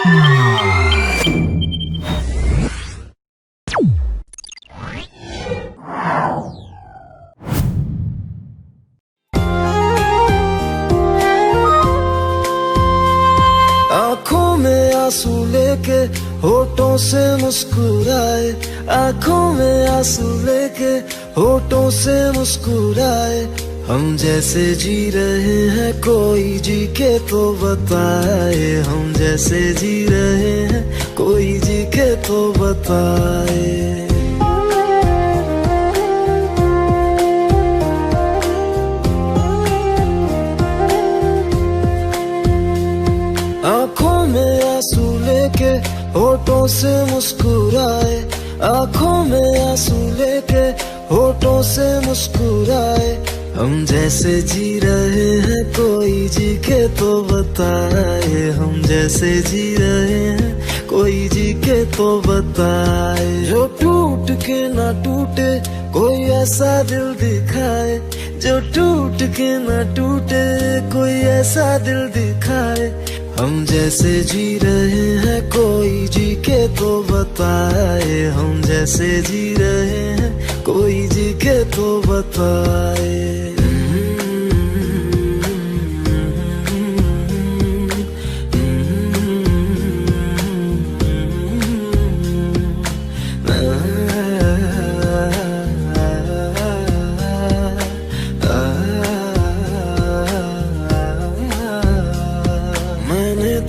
आंखों में आंसू लेके होठों से मुस्कुराए, आंखों में आंसू लेके होठों से मुस्कुराए। हम जैसे जी रहे हैं कोई जी के तो बताए, हम जैसे जी रहे हैं कोई जी के तो बताए। आंखों में आंसू लेके होठों से मुस्कुराए, आंखों में आंसू लेके होठों से मुस्कुराए। हम जैसे जी रहे हैं कोई जी के तो बताए, हम जैसे जी रहे हैं कोई जी के तो बताए। जो टूट के ना टूटे कोई ऐसा दिल दिखाए, जो टूट के ना टूटे कोई ऐसा दिल दिखाए। हम जैसे जी रहे हैं कोई जी के तो बताए, हम जैसे जी रहे हैं कोई जी के तो बताए।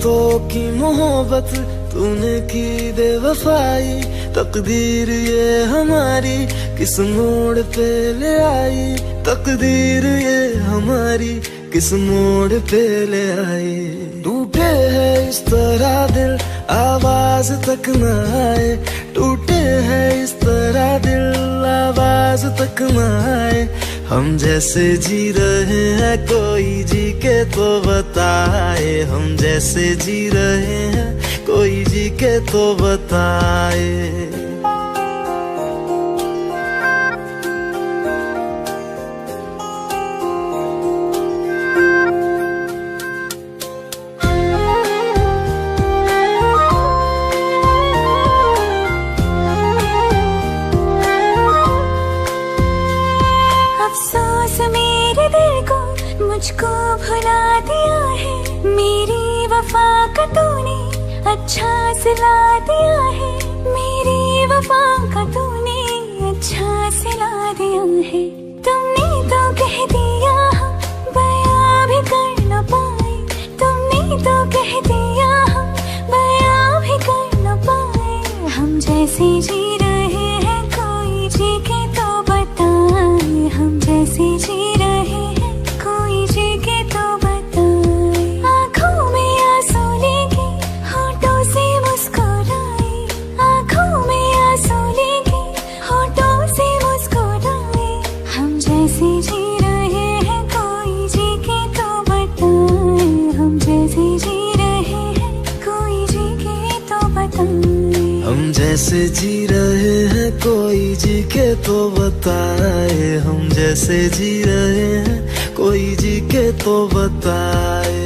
तो की मोहब्बत तूने की बेवफाई, तकदीर ये हमारी किस मोड़ पे ले आई, तकदीर ये हमारी किस मोड़ पे ले आई। टूटे है इस तरह दिल आवाज तक न आए, टूटे है इस तरह दिल आवाज तक न आए। हम जैसे जी रहे हैं कोई जी के तो बताए, हम जैसे जी रहे हैं कोई जी के तो बताए। अफसोस मेरे दिल को मुझको भुला दिया है, मेरी वफा का तूने अच्छा सिला दिया है, मेरी वफा का तूने अच्छा सिला दिया है। तुमने तो कह दिया हम बयां भी कर न पाए, तुमने तो कह दिया हम बयां भी कर न पाए। हम जैसे जी रहे हैं कोई जी के तो बताए, हम जैसे जी रहे हैं कोई जी के तो बताए। आंखों में आंसू लेके होठों से मुस्कुराए, आंखों में आंसू लेके होठों से मुस्कुराए। हम जैसे जी रहे हैं कोई जी के तो बताए, हम जैसे जी रहे हैं कोई जी के तो बताए। हम जैसे जी रहे हैं कोई जी के तो बताए, हम जैसे जी रहे हैं कोई जी के तो बताए।